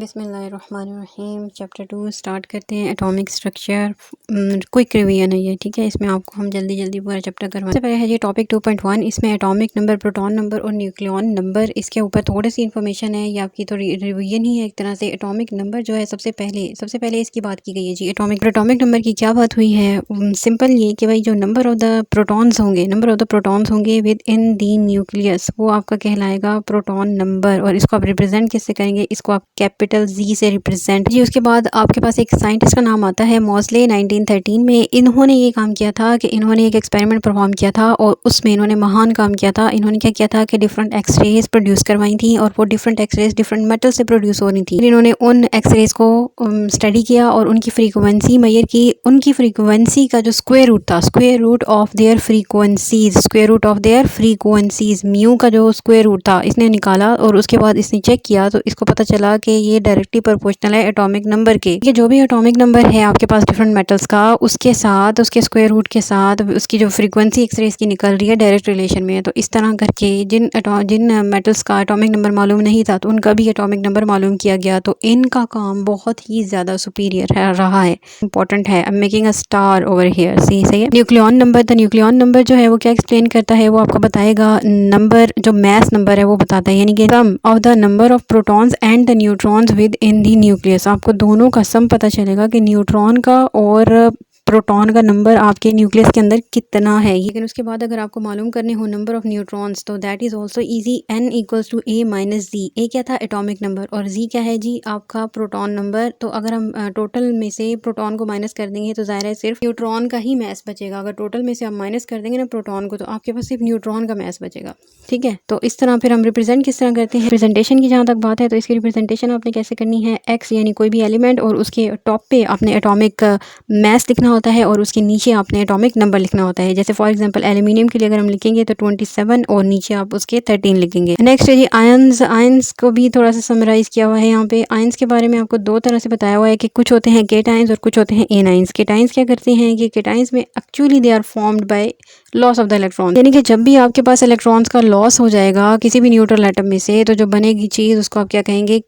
बिस्मिल्लाहिर्रहमानिर्रहीम chapter 2 start करते हैं। एटॉमिक स्ट्रक्चर क्विक रिवीजन है ये, ठीक है। इसमें आपको हम जल्दी जल्दी पूरा चैप्टर करवाएं। सबसे पहले है ये टॉपिक 2.1। इसमें एटॉमिक नंबर, प्रोटॉन नंबर और न्यूक्लियन नंबर, इसके ऊपर थोड़ी सी इन्फॉर्मेशन है। ये आपकी थोड़ी रिवीजन ही है एक तरह से। एटॉमिक नंबर जो है सबसे पहले इसकी बात की गई है जी। एटॉमिक नंबर की क्या बात हुई है? सिंपल ये कि भाई जो नंबर ऑफ द प्रोटॉन्स होंगे विद इन दी न्यूक्लियस, वो आपका कहलाएगा प्रोटॉन नंबर। और इसको आप रिप्रेजेंट किससे करेंगे? इसको आप कैपिटल जी से रिप्रेजेंट जी। उसके बाद आपके पास एक साइंटिस्ट का नाम आता है मॉसले। 1913 में इन्होंने ये काम किया था कि इन्होंने एक एक्सपेरिमेंट परफॉर्म किया था और उसमें इन्होंने महान काम किया था। इन्होंने क्या किया था कि डिफरेंट एक्सरेज प्रोड्यूस करवाई थी और वो डिफरेंट एक्सरेज डिफरेंट मेटल से प्रोड्यूस हो रही थी। इन्होंने उन एक्सरेज को स्टडी किया और उनकी फ्रीक्वेंसी मेजर की। उनकी फ्रीक्वेंसी का जो स्क्वायर रूट था, square root of their frequencies, mu का जो स्क्वायर रूट था इसने निकाला और उसके बाद इसने चेक किया तो इसको पता चला कि ये डायरेक्टली प्रोपोर्शनल है एटॉमिक नंबर के। ये जो भी एटॉमिक नंबर है आपके पास डिफरेंट मेटल्स का, उसके साथ उसके स्क्वायर रूट के साथ उसकी जो फ्रीक्वेंसी एक्सरेज की निकल रही है डायरेक्ट रिलेशन में है। तो इस तरह करके जिन मेटल्स का एटॉमिक नंबर मालूम नहीं था तो उनका भी एटॉमिक नंबर मालूम किया गया। तो इनका काम बहुत ही ज़्यादा सुपीरियर रहा है, इंपॉर्टेंट है। I am making a star over here, सही है। न्यूक्लियन नंबर जो है वो क्या एक्सप्लेन करता है? वो आपको बताएगा नंबर, जो मैस नंबर है वो बताता है, यानी कि sum of the number of protons and the neutrons within the nucleus. आपको दोनों का सम पता चलेगा कि न्यूट्रॉन का और प्रोटॉन का नंबर आपके न्यूक्लियस के अंदर कितना है। लेकिन उसके बाद अगर आपको मालूम करने हो नंबर ऑफ न्यूट्रॉन्स तो that is also easy. n equals to a minus Z. A क्या था? Atomic number. और जी क्या है जी? आपका प्रोटॉन नंबर। तो अगर हम टोटल में से प्रोटॉन को माइनस कर देंगे तो ज़ाहिर है सिर्फ न्यूट्रॉन का ही मैस बचेगा। अगर टोटल में से आप माइनस कर देंगे ना प्रोटॉन को तो आपके पास सिर्फ न्यूट्रॉन का मैस बचेगा, ठीक है। तो इस तरह फिर हम रिप्रेजेंट किस तरह करते हैं? रिप्रेजेंटेशन की जहाँ तक बात है तो इसकी रिप्रेजेंटेशन आपने कैसे करनी है? एक्स यानी कोई भी एलिमेंट और उसके टॉप पे आपने एटॉमिक मैस लिखना होता है और उसके नीचे आपने एटॉमिक नंबर लिखना होता है। जैसे फॉर एग्जांपल एल्यूमिनियम के लिए अगर हम लिखेंगे तो 27 और नीचे आप उसके 13 लिखेंगे। नेक्स्ट है जी आयंस को भी थोड़ा सा समराइज किया हुआ है यहाँ पे। आयंस के बारे में आपको दो तरह से बताया हुआ है कि कुछ होते हैं केटाइंस और कुछ होते हैं एनाइंस। केटाइंस क्या करते हैं कि केटाइंस में actually they are formed by loss of the electron, यानी कि जब भी आपके पास इलेक्ट्रॉन्स का लॉस हो जाएगा किसी भी न्यूट्रल एटम में से तो जो बनेगी चीज़ उसको आप क्या कहेंगे?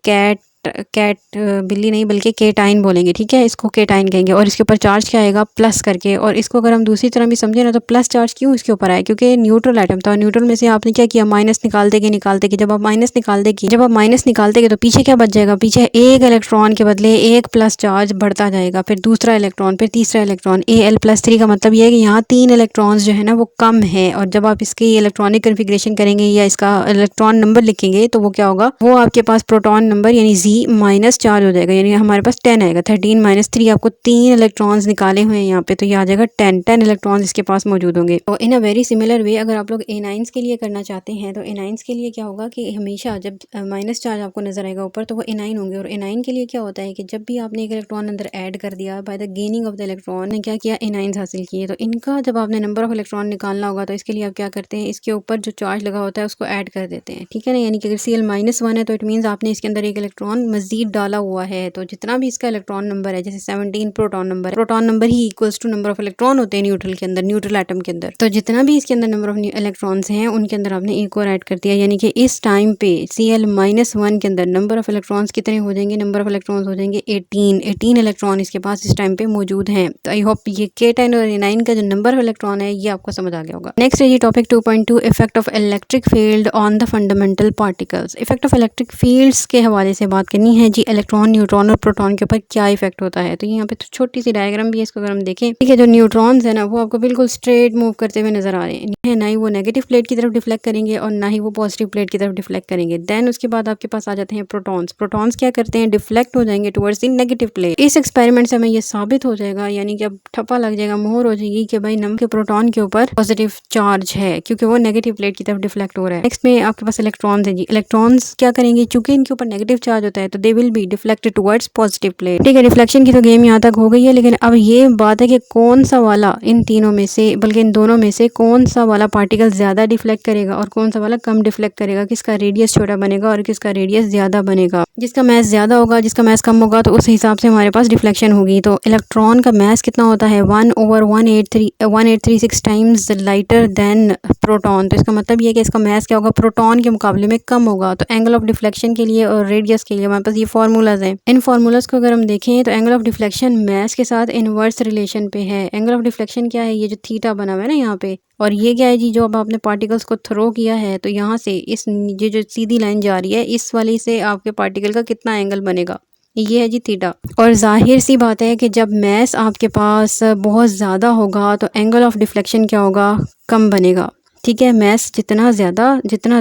बिल्ली नहीं बल्कि केटाइन बोलेंगे, ठीक है। इसको केटाइन कहेंगे और इसके ऊपर चार्ज क्या आएगा? प्लस करके। और इसको अगर हम दूसरी तरह भी समझे ना तो प्लस चार्ज क्यों इसके ऊपर आया? क्योंकि न्यूट्रल एटम था। न्यूट्रल में से आपने क्या किया? माइनस निकाल देगी। जब आप माइनस निकाल देंगे तो पीछे क्या बच जाएगा? पीछे एक इलेक्ट्रॉन के बदले एक प्लस चार्ज बढ़ता जाएगा, फिर दूसरा इलेक्ट्रॉन, फिर तीसरा इलेक्ट्रॉन। Al+3 का मतलब यह है कि यहाँ 3 इलेक्ट्रॉन्स जो है ना वो कम है। और जब आप इसकी इलेक्ट्रॉनिक कन्फिग्रेशन करेंगे या इसका इलेक्ट्रॉन नंबर लिखेंगे तो वो क्या होगा? वो आपके पास प्रोटॉन नंबर यानी जी माइनस चार्ज हो जाएगा, यानी हमारे पास 10 आएगा। 13 - 3 आपको 3 इलेक्ट्रॉन्स निकाले हुए हैं यहाँ पे तो ये आ जाएगा 10 इलेक्ट्रॉन्स इसके पास मौजूद होंगे। तो इन अ वेरी सिमिलर वे अगर आप लोग एनाइंस के लिए करना चाहते हैं तो एनाइंस के लिए क्या होगा कि हमेशा जब माइनस चार्ज आपको नजर आएगा ऊपर तो वो एनाइन होंगे। और एनाइन के लिए क्या होता है कि जब भी आपने एक इलेक्ट्रॉन अंदर ऐड कर दिया by the gaining of the electron ने क्या किया? एनाइंस हासिल किए। तो इनका जब आपने नंबर ऑफ इलेक्ट्रॉन निकालना होगा तो इसके लिए आप क्या करते हैं? इसके ऊपर जो चार्ज लगा होता है उसको ऐड कर देते हैं, ठीक है ना। यानी कि अगर Cl-1 है तो इट मीन्स आपने इसके अंदर एक इलेक्ट्रॉन मजीद डाला हुआ है। तो जितना भी इसका इलेक्ट्रॉन नंबर है, जैसे 17 प्रोटॉन नंबर ही equals to number of electron होते हैं न्यूट्रल एटम के अंदर। तो जितना भी इसके अंदर नंबर ऑफ इलेक्ट्रॉन्स हैं उनके अंदर आपने एक और ऐड कर दिया, यानी कि इस टाइम पे Cl-1 के अंदर नंबर ऑफ इलेक्ट्रॉन्स कितने हो जाएंगे? नंबर ऑफ इलेक्ट्रॉन्स हो जाएंगे 18 इलेक्ट्रॉन इसके पास इस टाइम पे मौजूद हैं। तो आई होप ये केटाइन और एनाइन का जो नंबर ऑफ इलेक्ट्रॉन है ये आपको समझ आ गया होगा। नेक्स्ट है ये topic 2.2 effect of electric field on the fundamental particles. Effect of electric fields के हवाले से बात करनी है जी। इलेक्ट्रॉन, न्यूट्रॉन और प्रोटॉन के ऊपर क्या इफेक्ट होता है। तो यहाँ पे तो छोटी सी डायग्राम भी है, इसको अगर हम देखें, ठीक है। जो न्यूट्रॉन्स है ना वो आपको बिल्कुल स्ट्रेट मूव करते हुए नजर आ रहे हैं, ना ही वो नेगेटिव प्लेट की तरफ डिफ्लेक्ट करेंगे और ना ही वो पॉजिटिव प्लेट की तरफ डिफ्लेक्ट करेंगे। देन उसके बाद आपके पास आ जाते हैं प्रोटॉन्स क्या करते हैं? डिफ्लेक्ट हो जाएंगे टुवर्ड्स द नेगेटिव प्लेट। इस एक्सपेरिमेंट से हमें ये साबित हो जाएगा, यानी कि अब ठप्पा लग जाएगा, मोहर हो जाएगी कि भाई नम के प्रोटॉन के ऊपर पॉजिटिव चार्ज है क्योंकि वो नेगेटिव प्लेट की तरफ डिफ्लेक्ट हो रहा है। नेक्स्ट में आपके पास इलेक्ट्रॉन्स है जी। इलेक्ट्रॉन्स क्या करेंगे? चूंकि इनके ऊपर नेगेटिव चार्ज होता है तो they will be deflected towards positive plate, ठीक है। रिफ्लेक्शन की तो गेम यहाँ तक हो गई है, लेकिन अब ये बात है कि कौन सा वाला इन तीनों में से, बल्कि इन दोनों में से कौन सा वाला पार्टिकल ज़्यादा डिफ्लेक्ट करेगा और कौन सा वाला कम डिफ्लेक्ट करेगा, किसका रेडियस छोटा बनेगा और किसका रेडियस ज़्यादा बनेगा। जिसका मैस ज़्यादा होगा, जिसका मैस कम होगा, तो उस हिसाब से हमारे पास डिफ्लेक्शन होगी। तो इलेक्ट्रॉन का मैस कितना होता है 1/1836 टाइम्स लाइटर दैन प्रोटॉन। तो इसका मतलब ये है कि इसका मैस क्या होगा, प्रोटॉन के मुकाबले में कम होगा। तो एंगल ऑफ डिफ्लेक्शन के लिए और रेडियस के लिए हमारे पास ये फार्मूलाज हैं। इन फार्मूलाज को अगर हम देखें तो एंगल ऑफ डिफ्लेक्शन मैस के साथ इनवर्स रिलेशन पे है। एंगल ऑफ डिफ्लेक्शन क्या है, ये जो थीटा बना हुआ है ना यहाँ पे, और ये क्या है जी, जो अब आपने पार्टिकल्स को थ्रो किया है तो यहाँ से इस ये जो सीधी लाइन जा रही है इस वाली से आपके पार्टिकल का कितना एंगल बनेगा, ये है जी थीटा। और जाहिर सी बात है कि जब मैस आपके पास बहुत ज़्यादा होगा तो एंगल ऑफ डिफ्लेक्शन क्या होगा, कम बनेगा। ठीक है, मैस जितना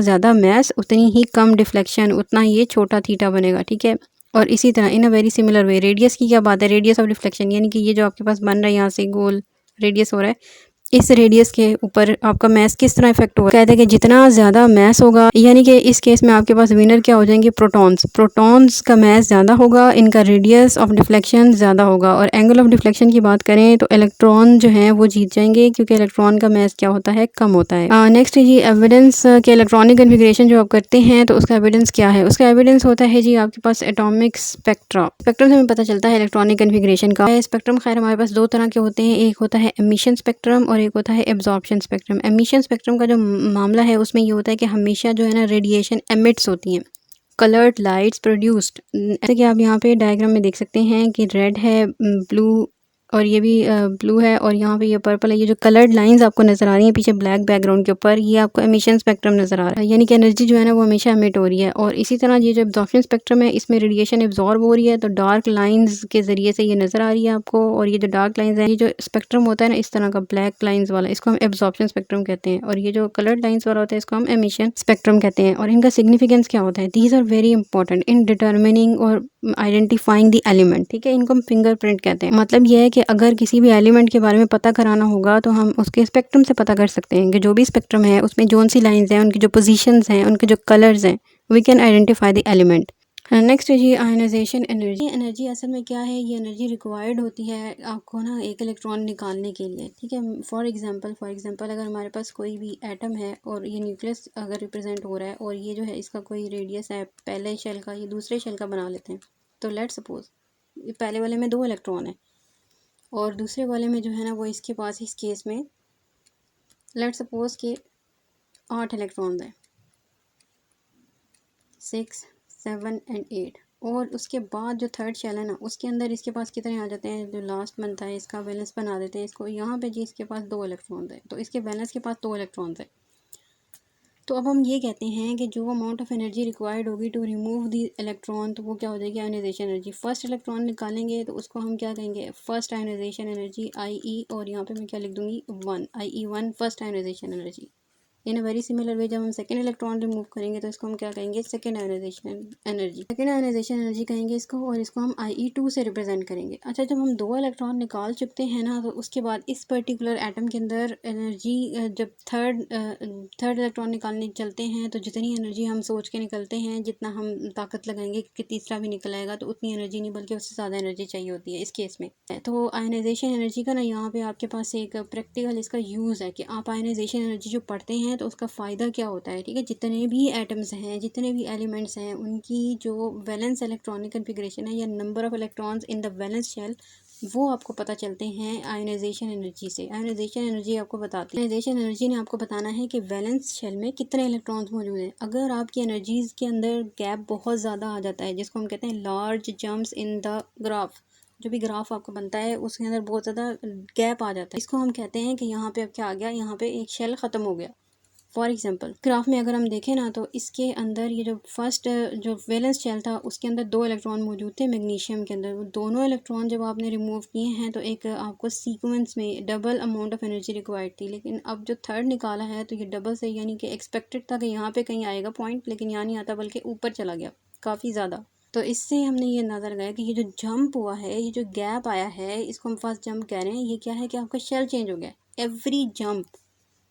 ज़्यादा मैस उतनी ही कम डिफ्लेक्शन, उतना ही ये छोटा थीटा बनेगा। ठीक है, और इसी तरह in a very similar way radius की क्या बात है, रेडियस ऑफ डिफ्लेक्शन यानी कि ये जो आपके पास बन रहा है यहाँ से गोल रेडियस हो रहा है, इस रेडियस के ऊपर आपका मैस किस तरह इफेक्ट होगा। कहते हैं कि जितना ज़्यादा मैस होगा, यानी कि इस केस में आपके पास विनर क्या हो जाएंगे, प्रोटॉन्स का मैस ज़्यादा होगा, इनका रेडियस ऑफ डिफ्लेक्शन ज़्यादा होगा। और एंगल ऑफ डिफ्लेक्शन की बात करें तो इलेक्ट्रॉन जो है वो जीत जाएंगे, क्योंकि इलेक्ट्रॉन का मैस क्या होता है, कम होता है। नेक्स्ट जी एविडेंस के इलेक्ट्रॉनिक कन्फिग्रेशन जो आप करते हैं तो उसका एविडेंस क्या है, उसका एविडेंस होता है जी आपके पास एटॉमिक स्पेक्ट्रम से हमें पता चलता है इलेक्ट्रॉनिक कन्फिग्रेशन का। स्पेक्ट्रम खैर हमारे पास दो तरह के होते हैं, एक होता है एमिशन स्पेक्ट्रम और एक होता है एब्जॉर्प्शन स्पेक्ट्रम। एमिशन स्पेक्ट्रम का जो मामला है उसमें ये होता है कि हमेशा जो है ना रेडिएशन एमिट्स होती हैं, कलर्ड लाइट्स प्रोड्यूस्ड। जैसे कि आप यहाँ पे डायग्राम में देख सकते हैं कि रेड है, ब्लू और ये भी ब्लू है, और यहाँ पे ये पर्पल है। ये जो कलर्ड लाइंस आपको नजर आ रही हैं पीछे ब्लैक बैकग्राउंड के ऊपर, ये आपको एमिशन स्पेक्ट्रम नजर आ रहा है, यानी कि एनर्जी जो है ना वो हमेशा एमिट हो रही है। और इसी तरह ये जो एब्जॉर्प्शन स्पेक्ट्रम है इसमें रेडिएशन एब्जॉर्ब हो रही है, तो डार्क लाइंस के जरिए से ये नजर आ रही है आपको। और ये जो डार्क लाइंस है, ये जो स्पेक्ट्रम होता है ना इस तरह का ब्लैक लाइंस वाला, इसको हम एब्जॉर्प्शन स्पेक्ट्रम कहते हैं, और ये जो कलर्ड लाइंस वाला होता है इसको हम एमिशन स्पेक्ट्रम कहते हैं। और इनका सिग्निफिकेंस क्या होता है, these are very important in determining और आइडेंटिफाइंग द एलिमेंट। ठीक है, इनको हम फिंगरप्रिंट कहते हैं। मतलब यह है कि अगर किसी भी एलिमेंट के बारे में पता कराना होगा तो हम उसके स्पेक्ट्रम से पता कर सकते हैं कि जो भी स्पेक्ट्रम है उसमें जोन सी लाइंस हैं, उनकी जो पोजीशंस हैं, उनके जो कलर्स हैं, we can identify the element. Next है जी आयनाइजेशन एनर्जी। एनर्जी असल में क्या है, ये एनर्जी रिक्वायर्ड होती है आपको ना एक इलेक्ट्रॉन निकालने के लिए। ठीक है, फॉर एग्जांपल अगर हमारे पास कोई भी एटम है और ये न्यूक्लियस अगर रिप्रेजेंट हो रहा है और ये जो है इसका कोई रेडियस है पहले शेल का, ये दूसरे शेल का बना लेते हैं। तो लेट्स सपोज पहले वाले में 2 इलेक्ट्रॉन है और दूसरे वाले में जो है ना वो इसके पास इस केस में लेट्स सपोज कि 8 इलेक्ट्रॉन है, 6, 7 एंड 8। और उसके बाद जो थर्ड शेल है ना उसके अंदर इसके पास कितने आ जाते हैं, जो लास्ट मंथ है इसका बैलेंस बना देते हैं इसको। यहाँ पे जी इसके पास 2 इलेक्ट्रॉन है, तो इसके बैलेंस के पास 2 इलेक्ट्रॉन है। तो अब हम ये कहते हैं कि जो अमाउंट ऑफ एनर्जी रिक्वायर्ड होगी टू रिमूव दी इलेक्ट्रॉन, तो वो क्या हो जाएगी, आयनाइजेशन एनर्जी। फर्स्ट इलेक्ट्रॉन निकालेंगे तो उसको हम क्या कहेंगे, फर्स्ट आयनाइजेशन एनर्जी IE, और यहाँ पे मैं क्या लिख दूंगी 1, IE1 first ionization energy. In a very similar way जब हम सेकेंड इलेक्ट्रॉन रिमूव करेंगे तो इसको हम क्या कहेंगे, second ionization energy. Second ionization energy कहेंगे इसको, और इसको हम IE2 से रिप्रेजेंट करेंगे। अच्छा, जब हम 2 इलेक्ट्रॉन निकाल चुके हैं ना तो उसके बाद इस पर्टिकुलर एटम के अंदर एनर्जी, जब थर्ड इलेक्ट्रॉन निकालने चलते हैं तो जितनी एनर्जी हम सोच के निकलते हैं, जितना हम ताकत लगाएंगे कि तीसरा भी निकल आएगा, तो उतनी एनर्जी नहीं बल्कि उससे ज़्यादा एनर्जी चाहिए होती है इस केस में। तो आयनाइजेशन एनर्जी का ना यहाँ पे आपके पास एक प्रैक्टिकल इसका यूज़ है कि आप आयनाइजेशन एनर्जी जो पढ़ते हैं तो उसका फ़ायदा क्या होता है। ठीक है, जितने भी एटम्स हैं, जितने भी एलिमेंट्स हैं, उनकी जो वैलेंस इलेक्ट्रॉनिक कन्फिग्रेशन है या number of electrons in the valence shell, वो आपको पता चलते हैं आयनाइजेशन एनर्जी से। आयनाइजेशन एनर्जी आपको बताती है, आयनाइजेशन एनर्जी ने आपको बताना है कि वैलेंस शेल में कितने इलेक्ट्रॉन्स मौजूद हैं। अगर आपकी एनर्जीज़ के अंदर गैप बहुत ज़्यादा आ जाता है, जिसको हम कहते हैं large jumps in the graph, जो भी ग्राफ आपको बनता है उसके अंदर बहुत ज़्यादा गैप आ जाता है, इसको हम कहते हैं कि यहाँ पे अब क्या आ गया, यहाँ पे एक शेल ख़त्म हो गया। फॉर एग्जांपल ग्राफ में अगर हम देखें ना तो इसके अंदर ये जो फर्स्ट जो वैलेंस शेल था उसके अंदर 2 इलेक्ट्रॉन मौजूद थे मैग्नीशियम के अंदर। वो दोनों इलेक्ट्रॉन जब आपने रिमूव किए हैं तो एक आपको सीक्वेंस में double amount of energy required थी, लेकिन अब जो थर्ड निकाला है तो ये डबल से, यानी कि एक्सपेक्टेड था कि यहाँ पे कहीं आएगा पॉइंट, लेकिन यहाँ नहीं आता बल्कि ऊपर चला गया काफ़ी ज़्यादा। तो इससे हमने ये अंदाज़ा लगाया कि ये जो जंप हुआ है, ये जो गैप आया है, इसको हम फर्स्ट जंप कह रहे हैं। ये क्या है कि आपका शेल चेंज हो गया। एवरी जंप,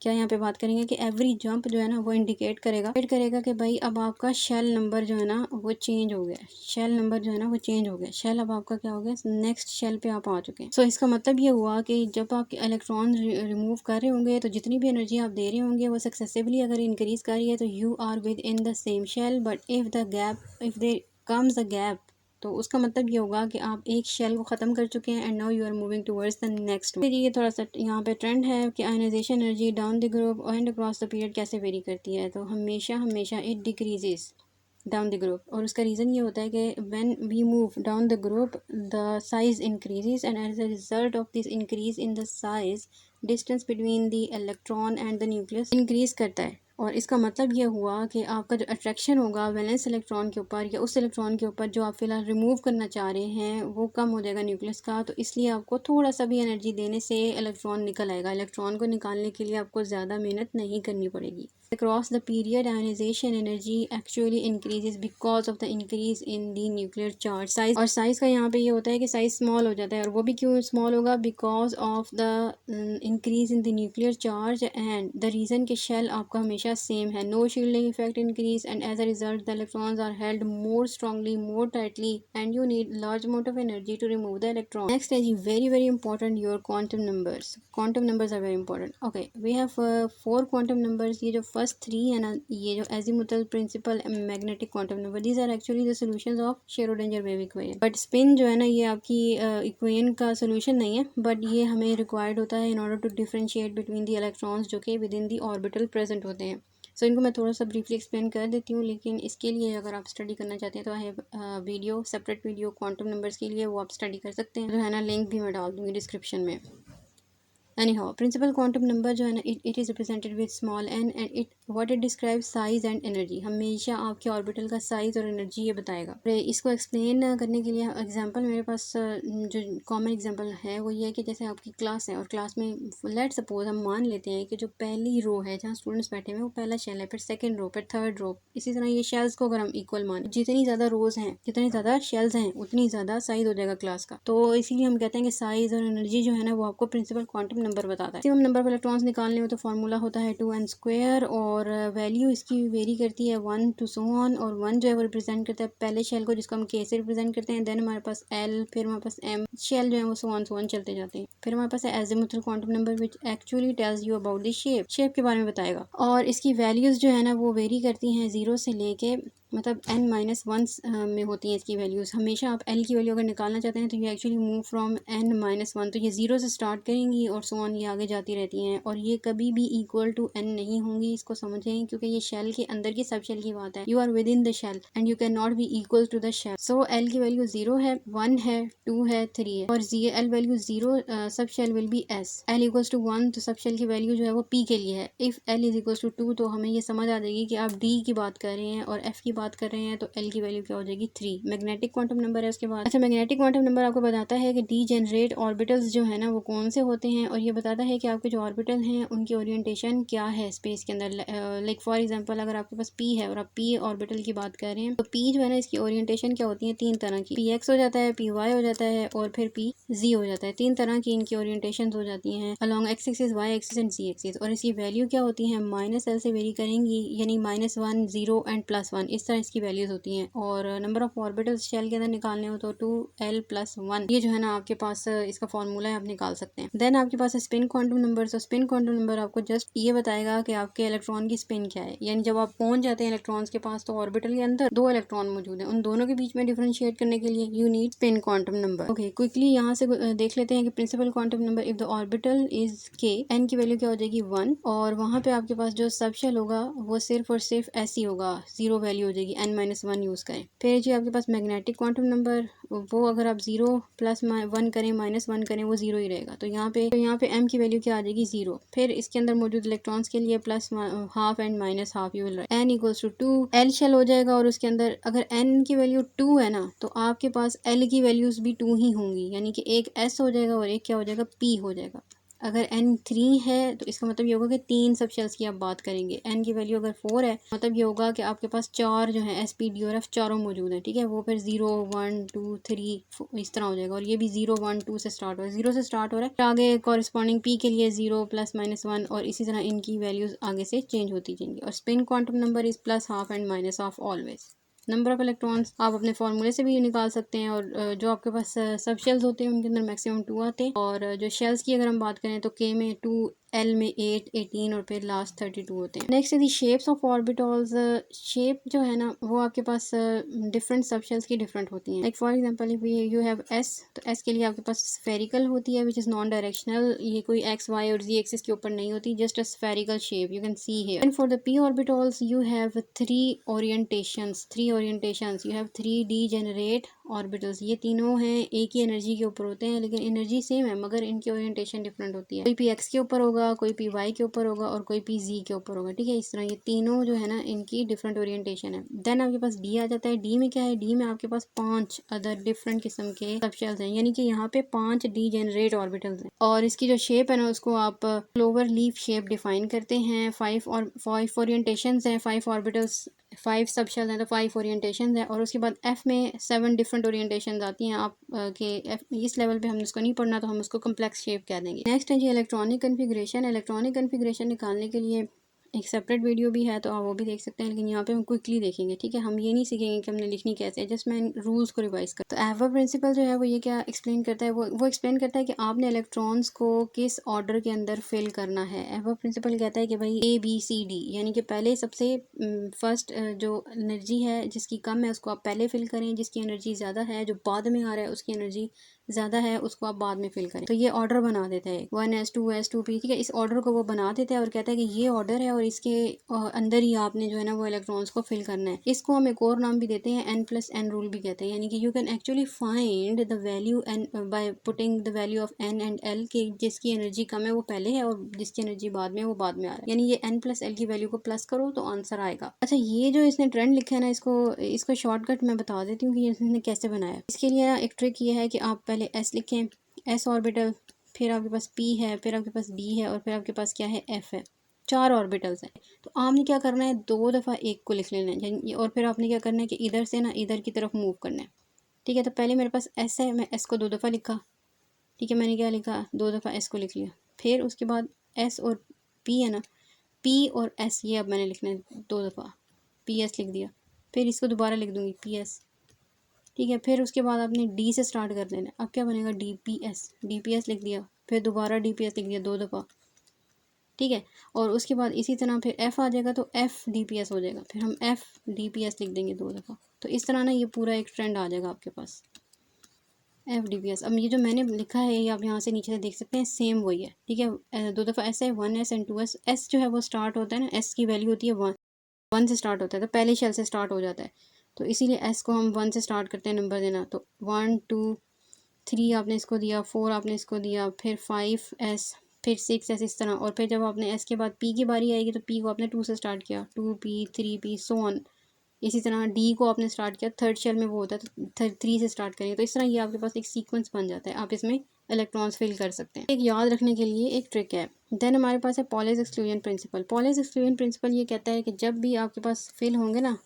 क्या यहाँ पे बात करेंगे कि एवरी जंप जो है ना वो इंडिकेट करेगा कि भाई अब आपका शेल नंबर जो है ना वो चेंज हो गया, शेल नंबर जो है ना वो चेंज हो गया, शेल अब आपका क्या हो गया, नेक्स्ट शेल पे आप आ चुके हैं। सो इसका मतलब ये हुआ कि जब आप इलेक्ट्रॉन रिमूव कर रहे होंगे तो जितनी भी एनर्जी आप दे रहे होंगे वो सक्सेसिवली अगर इंक्रीज कर रही है तो you are within the same shell, but if the gap, if there comes a gap, तो उसका मतलब ये होगा कि आप एक शेल को ख़त्म कर चुके हैं and now you are moving towards the next. ये थोड़ा सा यहाँ पे ट्रेंड है कि ionization energy down the group and across the period कैसे वेरी करती है। तो हमेशा हमेशा it decreases down the group, और उसका रीज़न ये होता है कि when we move down the group the size increases and as a result of this increase in the size distance between the electron and the nucleus increase करता है। और इसका मतलब ये हुआ कि आपका जो अट्रैक्शन होगा वैलेंस इलेक्ट्रॉन के ऊपर या उस इलेक्ट्रॉन के ऊपर जो आप फिलहाल रिमूव करना चाह रहे हैं वो कम हो जाएगा न्यूक्लियस का। तो इसलिए आपको थोड़ा सा भी एनर्जी देने से इलेक्ट्रॉन निकल आएगा। इलेक्ट्रॉन को निकालने के लिए आपको ज़्यादा मेहनत नहीं करनी पड़ेगी। Across the period, ionization energy actually increases because of the increase in the nuclear charge size। और साइज का यहाँ पे ये होता है कि साइज स्मॉल हो जाता है, और वो भी क्यों स्मॉल होगा, because of the increase in the nuclear charge and the reason कि शेल आपका हमेशा सेम है। No shielding effect increase and as a result the electrons are held more strongly more tightly and you need large amount of energy to remove the electron. Next है जी very very important your quantum numbers. Quantum numbers are very important. Okay, we have 4 quantum numbers. ये जो first 3 है ना, ये जो azimuthal principal magnetic quantum number, these are actually the solutions of Schrodinger wave equation. But spin जो है ना, ये आपकी इक्वेशन का सॉल्यूशन नहीं है, बट ये हमें रिक्वायर्ड होता है in order to differentiate between the electrons जो कि within the orbital present होते हैं। सो इनको मैं थोड़ा सा ब्रीफली एक्सप्लेन कर देती हूँ, लेकिन इसके लिए अगर आप स्टडी करना चाहते हैं तो I have video, separate video quantum numbers के लिए, वो आप स्टडी कर सकते हैं, जो है ना लिंक भी मैं डाल दूँगी डिस्क्रिप्शन में। Anyhow, principal quantum number जो है ना, it is represented with small n and it what it describes size and energy। हमेशा आपके ऑर्बिटल का साइज और एनर्जी ये बताएगा। इसको एक्सप्लेन करने के लिए एग्जांपल मेरे पास जो कॉमन एग्जांपल है वो ये है कि जैसे आपकी क्लास है और क्लास में लेट सपोज हम मान लेते हैं कि जो पहली रो है जहाँ स्टूडेंट्स बैठे हुए वो पहला शेल है, फिर सेकेंड रो, फिर थर्ड रो, इसी तरह ये शेल्स को अगर हम इक्वल मान, जितनी ज़्यादा रोज हैं जितनी ज़्यादा शेल्स हैं उतनी ज़्यादा साइज हो जाएगा क्लास का। तो इसीलिए हम कहते हैं कि साइज और एनर्जी जो है ना वो आपको प्रिंसिपल क्वांटम नंबर बताता है। मैक्सिमम नंबर ऑफ इलेक्ट्रॉन्स निकालने में तो फार्मूला होता है 2n², और वैल्यू इसकी वेरी करती है 1 टू सो ऑन, और 1 जो है वो रिप्रेजेंट करता है पहले शेल को जिसको हम k से रिप्रेजेंट करते हैं, देन हमारे पास l, फिर हमारे पास m, शेल जो है वो सो ऑन चलते जाते हैं। फिर हमारे पास है azimuthal quantum number which actually tells you about the shape के बारे में बताएगा, और इसकी वैल्यूज जो है ना वो वेरी करती हैं 0 से लेके मतलब n-1 में होती हैं इसकी वैल्यूज़। हमेशा आप l की वैल्यू अगर निकालना चाहते हैं तो ये एक्चुअली मूव फ्रॉम n-1, तो ये 0 से स्टार्ट करेंगी और सो ऑन ये आगे जाती रहती हैं, और ये कभी भी इक्वल टू n नहीं होंगी, इसको समझें, क्योंकि ये शेल के अंदर की सब शेल की बात है। You are within the shell and you can not be equal to the shell. So l की वैल्यू 0 है, 1 है, 2 है, 3 है, और l वैल्यू 0 सब shell will be s। l equals to 1 तो सब शेल की वैल्यू जो है वो p के लिए है। If l is equals to 2 तो हमें ये समझ आ जाएगी कि आप d की बात कर रहे हैं, और f की बात कर रहे हैं, तो l की वैल्यू क्या हो जाएगी 3। मैग्नेटिक क्वांटम नंबर है उसके बाद। अच्छा, मैग्नेटिक क्वांटम नंबर आपको बताता है कि डीजेनरेट ऑर्बिटल्स जो है ना वो कौन से होते हैं, और ये बताता है कि आपके जो ऑर्बिटल हैं उनकी ओरिएंटेशन क्या है स्पेस के अंदर। लाइक फॉर एग्जांपल अगर आपके पास p है और आप p ऑर्बिटल की बात कर रहे हैं, तो p जो है ना इसकी ओरिएंटेशन क्या होती है, 3 तरह की, px हो जाता है, py हो जाता है, और फिर pz हो जाता है। 3 तरह की इनकी ओरिएंटेशन हो जाती हैं along x axis, y axis and z axis, और इसकी वैल्यू क्या होती है, -l से वेरी करेंगी, यानी -1, 0 एंड +1, इस तरह इसकी वैल्यूज होती हैं। और नंबर ऑफ ऑर्बिटल्स शेल के अंदर निकालने हो तो 2l + 1, ये जो है ना आपके पास इसका फॉर्मूला है, आप निकाल सकते हैं। देन आपके पास है स्पिन क्वांटम नंबर। तो स्पिन क्वांटम नंबर आपको जस्ट ये बताएगा कि आपके इलेक्ट्रॉन की स्पिन क्या है, यानी जब आप पहुंच जाते हैं इलेक्ट्रॉन्स के पास तो ऑर्बिटल के अंदर 2 इलेक्ट्रॉन मौजूद हैं, उन दोनों के बीच में डिफरेंशिएट करने के लिए you need spin quantum number. Okay, quickly यहाँ से देख लेते हैं कि principal quantum number if the orbital is k, n की वैल्यू क्या हो जाएगी 1, और वहाँ पे आपके पास जो सब शेल होगा वो सिर्फ और सिर्फ s ही होगा, 0 वैल्यू हो जाएगी, n-1 यूज करें। फिर जी आपके पास मैग्नेटिक क्वांटम नंबर, वो अगर आप 0 + 1 करें -1 करें वो 0 ही रहेगा, तो यहाँ पे m की वैल्यू क्या आ जाएगी 0। फिर इसके अंदर मौजूद इलेक्ट्रॉन्स के लिए +½ and -½ you will write n equals to 2, l shell हो जाएगा, और उसके अंदर अगर n की वैल्यू 2 है ना तो आपके पास l की वैल्यूज भी 2 ही होंगी, यानी कि एक s हो जाएगा और एक क्या हो जाएगा p हो जाएगा। अगर n 3 है तो इसका मतलब ये होगा कि 3 सब शेल्स की आप बात करेंगे। n की वैल्यू अगर 4 है मतलब ये होगा कि आपके पास 4 जो है s p d और f चारों मौजूद हैं, ठीक है, वो फिर 0 1 2 3 इस तरह हो जाएगा, और ये भी 0 1 2 से स्टार्ट हो रहा है, 0 से स्टार्ट हो रहा है, आगे कॉरेस्पॉन्डिंग p के लिए 0 +-1, और इसी तरह इनकी वैल्यूज आगे से चेंज होती जाएंगी। और spin quantum number is +½ and -½ always. Number of electrons आप अपने फॉर्मूले से भी निकाल सकते हैं, और जो आपके पास सब शेल्स होते हैं उनके अंदर मैक्सिमम 2 आते हैं, और जो शेल्स की अगर हम बात करें तो k में 2 एल में 8, 18 और फिर लास्ट 32 होते हैं। Next the shapes of orbitals. Shape जो है ना वो आपके पास डिफरेंट सबशेल्स की डिफरेंट होती हैं। Like for example if you have S, तो एस के लिए आपके पास स्फेरिकल होती है विच इज़ नॉन डायरेक्शनल। ये कोई एक्स वाई और जी एक्सिस के ऊपर नहीं होती, just a spherical shape you can see here. And for the P orbitals you have three orientations. You have 3 degenerate orbitals. ये तीनों हैं एक ही एनर्जी के ऊपर होते हैं, लेकिन एनर्जी सेम है मगर इनकी ओरिएंटेशन डिफरेंट होती है। कोई पी एक्स के ऊपर होगा, कोई पी वाई के ऊपर होगा और कोई पी जी के ऊपर होगा। ठीक है, इस तरह ये तीनों जो है ना इनकी डिफरेंट ओरिएंटेशन है। देन आपके पास डी आ जाता है। डी में क्या है, डी में आपके पास 5 अदर डिफरेंट किस्म के सबशेल्स हैं, यानी कि यहाँ पे 5 डीजेनरेट ऑर्बिटल्स हैं। और इसकी जो शेप है ना उसको आप क्लोवर लीफ शेप डिफाइन करते हैं। 5 ओरिएंटेशंस हैं, 5 ऑर्बिटल्स, 5 सबशेल हैं तो 5 ओरिएंटेशन है। और उसके बाद एफ में 7 डिफरेंट ओरिएंटेशन आती हैं। आप के एफ इस लेवल पे हमने उसको नहीं पढ़ना, तो हम उसको कम्प्लेक्स शेप कह देंगे। नेक्स्ट है जी इलेक्ट्रॉनिक कन्फिग्रेशन। इलेक्ट्रॉनिक कन्फिग्रेशन निकालने के लिए एक सेपरेट वीडियो भी है, तो आप वो भी देख सकते हैं, लेकिन यहाँ पे हम क्विकली देखेंगे। ठीक है, हम ये नहीं सीखेंगे कि हमने लिखनी कैसे है, जस्ट मैं रूल्स को रिवाइज कर। तो एवर प्रिंसिपल जो है वो ये क्या एक्सप्लेन करता है, वो एक्सप्लेन करता है कि आपने इलेक्ट्रॉन्स को किस ऑर्डर के अंदर फिल करना है। एवर प्रिंसिपल कहता है कि भाई ABCD, यानी कि पहले सबसे फर्स्ट जो एनर्जी है जिसकी कम है उसको आप पहले फिल करें, जिसकी एनर्जी ज़्यादा है जो बाद में आ रहा है उसकी एनर्जी ज़्यादा है उसको आप बाद में फिल करें। तो ये ऑर्डर बना देता है 1s 2s 2p। ठीक है, इस ऑर्डर को वो बना देता है और कहता है कि ये ऑर्डर है और इसके अंदर ही आपने जो है ना वो इलेक्ट्रॉन्स को फिल करना है। इसको हम एक और नाम भी देते हैं n+n रूल भी कहते हैं, यानी कि you can actually find the value n by putting the value of n and l, कि जिसकी एनर्जी कम है वो पहले है और जिसकी एनर्जी बाद में वो बाद में आ रहा है। यानी ये n+l की वैल्यू को प्लस करो तो आंसर आएगा। अच्छा, ये जो इसने ट्रेंड लिखा है ना इसको शॉर्टकट मैं बता देती हूँ कि इसने कैसे बनाया। इसके लिए ना एक ट्रिक ये है कि आप पहले s लिखें, s ऑर्बिटल, फिर आपके पास p है, फिर आपके पास d है और फिर आपके पास क्या है, f है। 4 ऑर्बिटल्स हैं। तो आपने क्या करना है, 2 दफ़ा एक को लिख लेना है और फिर आपने क्या करना है कि इधर से ना इधर की तरफ मूव करना है। ठीक है, तो पहले मेरे पास s है, मैं s को 2 दफ़ा लिखा। ठीक है, मैंने क्या लिखा, 2 दफ़ा s को लिख लिया। फिर उसके बाद s और p है ना, p और s ये अब मैंने लिखना है 2 दफ़ा, ps लिख दिया। फिर इसको दोबारा लिख दूँगी ps। ठीक है, फिर उसके बाद आपने डी से स्टार्ट कर देना है। अब क्या बनेगा, DPS लिख दिया, फिर दोबारा DPS लिख दिया 2 दफ़ा। ठीक है, और उसके बाद इसी तरह फिर F आ जाएगा तो FDPS हो जाएगा, फिर हम FDPS लिख देंगे 2 दफ़ा। तो इस तरह ना ये पूरा एक ट्रेंड आ जाएगा आपके पास, FDPS। अब ये जो मैंने लिखा है ये आप यहाँ से नीचे से देख सकते हैं, सेम वही है। ठीक है, 2 दफ़ा S है, 1s एंड 2s। S जो है वो स्टार्ट होता है ना, S की वैल्यू होती है 1 से स्टार्ट होता है, तो पहले शेल से स्टार्ट हो जाता है। तो इसीलिए S को हम 1 से स्टार्ट करते हैं नंबर देना। तो 1 2 3 आपने इसको दिया, 4 आपने इसको दिया, फिर 5s, फिर 6s, इस तरह। और फिर जब आपने s के बाद p की बारी आएगी तो p को आपने 2 से स्टार्ट किया, 2p 3p सो ऑन। इसी तरह d को आपने स्टार्ट किया, थर्ड शेल में वो होता है तो 3 से स्टार्ट करेंगे। तो इस तरह ये आपके पास एक सीक्वेंस बन जाता है, आप इसमें इलेक्ट्रॉन्स फिल कर सकते हैं। एक याद रखने के लिए एक ट्रिक है। देन हमारे पास है पॉलेस एक्सक्लूजन प्रिंसिपल। पॉलेस एक्सक्लूजन प्रिंसिपल ये कहता है कि जब भी आपके पास फिल होंगे ना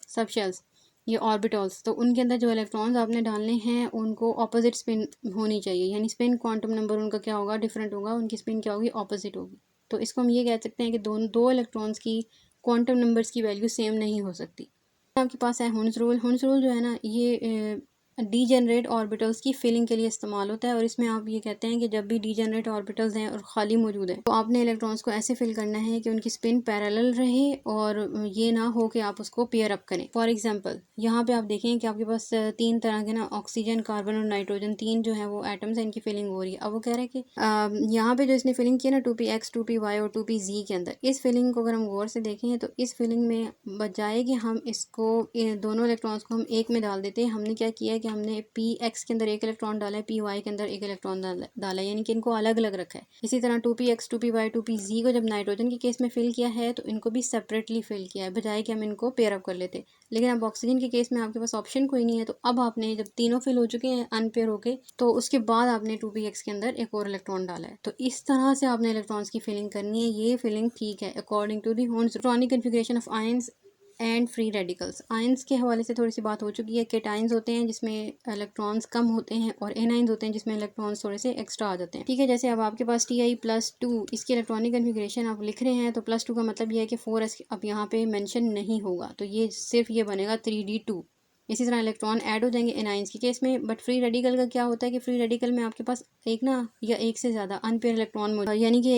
सब शेल्स, ये ऑर्बिटल्स, तो उनके अंदर जो इलेक्ट्रॉन्स आपने डालने हैं उनको ऑपोजिट स्पिन होनी चाहिए, यानी स्पिन क्वांटम नंबर उनका क्या होगा, डिफरेंट होगा, उनकी स्पिन क्या होगी, ऑपोजिट होगी। तो इसको हम ये कह सकते हैं कि दो इलेक्ट्रॉन्स की क्वांटम नंबर्स की वैल्यू सेम नहीं हो सकती। आपके पास है हुन्स रूल। हुन्स रूल जो है ना ये डीजेनरेट ऑर्बिटल्स की फिलिंग के लिए इस्तेमाल होता है, और इसमें आप ये कहते हैं कि जब भी डीजेनरेट ऑर्बिटल्स हैं और खाली मौजूद है तो आपने इलेक्ट्रॉन्स को ऐसे फिल करना है कि उनकी स्पिन पैरेलल रहे और ये ना हो कि आप उसको पेयर अप करें। फॉर एग्जांपल यहाँ पे आप देखें कि आपके पास 3 तरह के ना ऑक्सीजन, कार्बन और नाइट्रोजन, 3 जो है वो एटम्स हैं, इनकी फिलिंग हो रही है। अब वो कह रहे हैं कि यहाँ पे जो इसने फिलिंग की है ना 2px 2py और 2pz के अंदर, इस फिलिंग को अगर हम गौर से देखें तो इस फिलिंग में बजाय कि हम इसको दोनों इलेक्ट्रॉन्स को हम एक में डाल देते हैं, हमने क्या किया है कि हमने px के अंदर एक इलेक्ट्रॉन डाला है, py के अंदर एक इलेक्ट्रॉन डाला है, यानी कि इनको अलग अलग रखा है। इसी तरह 2px 2py 2pz को जब नाइट्रोजन के केस में फिल किया है तो इनको भी सेपरेटली फिल किया है, बजाय कि हम इनको पेयर अप कर लेते। लेकिन अब ऑक्सीजन के केस में आपके पास ऑप्शन कोई नहीं है, तो अब आपने जब तीनों फिल हो चुके हैं अनपेयर होके, तो उसके बाद आपने 2px के अंदर एक और इलेक्ट्रॉन डाला है। तो इस तरह से आपने इलेक्ट्रॉन्स की फिलिंग करनी है। ये फिलिंग ठीक है according to the Hund's electronic configuration of ions and free radicals. Ions के हवाले से थोड़ी सी बात हो चुकी है। केटाइंस होते हैं जिसमें इलेक्ट्रॉन्स कम होते हैं, और एनाइंस होते हैं जिसमें इलेक्ट्रॉन्स थोड़े से एक्स्ट्रा आ जाते हैं। ठीक है, जैसे अब आपके पास Ti+2 इसकी इलेक्ट्रॉनिक कन्फिग्रेशन आप लिख रहे हैं, तो +2 का मतलब ये है कि 4s अब यहाँ पे मेंशन नहीं होगा, तो ये सिर्फ ये बनेगा 3d2। इसी तरह इलेक्ट्रॉन ऐड हो जाएंगे एनाइंस के केस में। बट फ्री रेडिकल का क्या होता है कि फ्री रेडिकल में आपके पास एक ना या एक से ज़्यादा अनपेयर इलेक्ट्रॉन मौजूद, यानी कि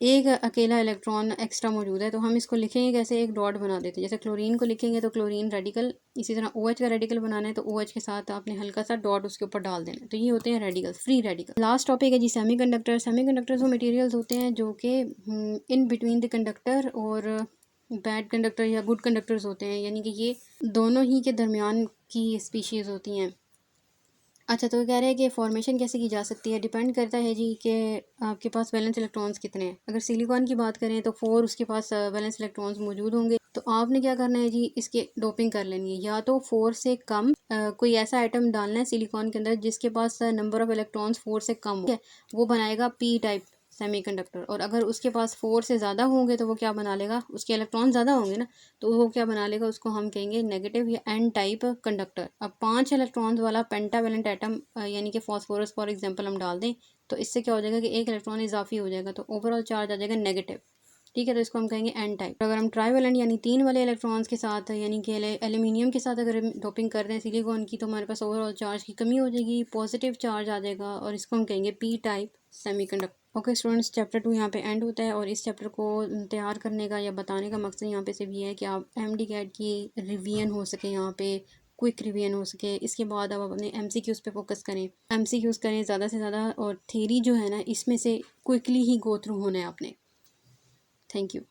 एक अकेला इलेक्ट्रॉन एक्स्ट्रा मौजूद है। तो हम इसको लिखेंगे कैसे, एक डॉट बना देते हैं। जैसे क्लोरीन को लिखेंगे तो क्लोरीन रेडिकल, इसी तरह OH का रेडिकल बनाना है तो OH के साथ आपने हल्का सा डॉट उसके ऊपर डाल देना। तो ये होते हैं radical, free radical. Last topic है जी सेमीकंडक्टर। सेमीकंडक्टर्स वो मटेरियल्स होते हैं जो कि इन बिटवीन द कंडक्टर और बैड कंडक्टर या गुड कंडक्टर्स होते हैं, यानी कि ये दोनों ही के दरमियान की स्पीशीज़ होती हैं। अच्छा, तो कह रहे हैं कि फॉर्मेशन कैसे की जा सकती है, डिपेंड करता है जी कि आपके पास वैलेंस इलेक्ट्रॉन्स कितने हैं। अगर सिलिकॉन की बात करें तो 4 उसके पास वैलेंस इलेक्ट्रॉन्स मौजूद होंगे। तो आपने क्या करना है जी, इसके डोपिंग कर लेनी है। या तो 4 से कम कोई ऐसा आइटम डालना है सिलिकॉन के अंदर जिसके पास नंबर ऑफ इलेक्ट्रॉन्स 4 से कम हो, वो बनाएगा P टाइप सेमीकंडक्टर। और अगर उसके पास 4 से ज़्यादा होंगे तो वो क्या बना लेगा, उसके इलेक्ट्रॉन ज़्यादा होंगे ना, तो वो क्या बना लेगा, उसको हम कहेंगे नेगेटिव या N टाइप कंडक्टर। अब 5 इलेक्ट्रॉन्स वाला पेंटावेलेंट एटम यानी कि फॉस्फोरस फॉर एग्जांपल हम डाल दें तो इससे क्या हो जाएगा कि एक इलेक्ट्रॉन इजाफी हो जाएगा, तो ओवरऑल चार्ज आ जाएगा नेगेटिव। ठीक है, तो इसको हम कहेंगे N टाइप। अगर हम ट्राईवेलेंट यानी 3 वाले इलेक्ट्रॉन्स के साथ यानी कि एल्यूमिनियम के साथ अगर डोपिंग कर दें सिलिकॉन की, तो हमारे पास ओवरऑल चार्ज की कमी हो जाएगी, पॉजिटिव चार्ज आ जाएगा और इसको हम कहेंगे P type semiconductor. Okay students, chapter 2 यहाँ पे एंड होता है। और इस चैप्टर को तैयार करने का या बताने का मकसद यहाँ पे सिर्फ ये है कि आप MD कैट की रिवीजन हो सके, यहाँ पे क्विक रिवीजन हो सके। इसके बाद अब आप अपने MCQs पे फोकस करें, MCQs करें ज़्यादा से ज़्यादा, और थ्योरी जो है ना इसमें से क्विकली ही गो थ्रू होना है आपने। Thank you.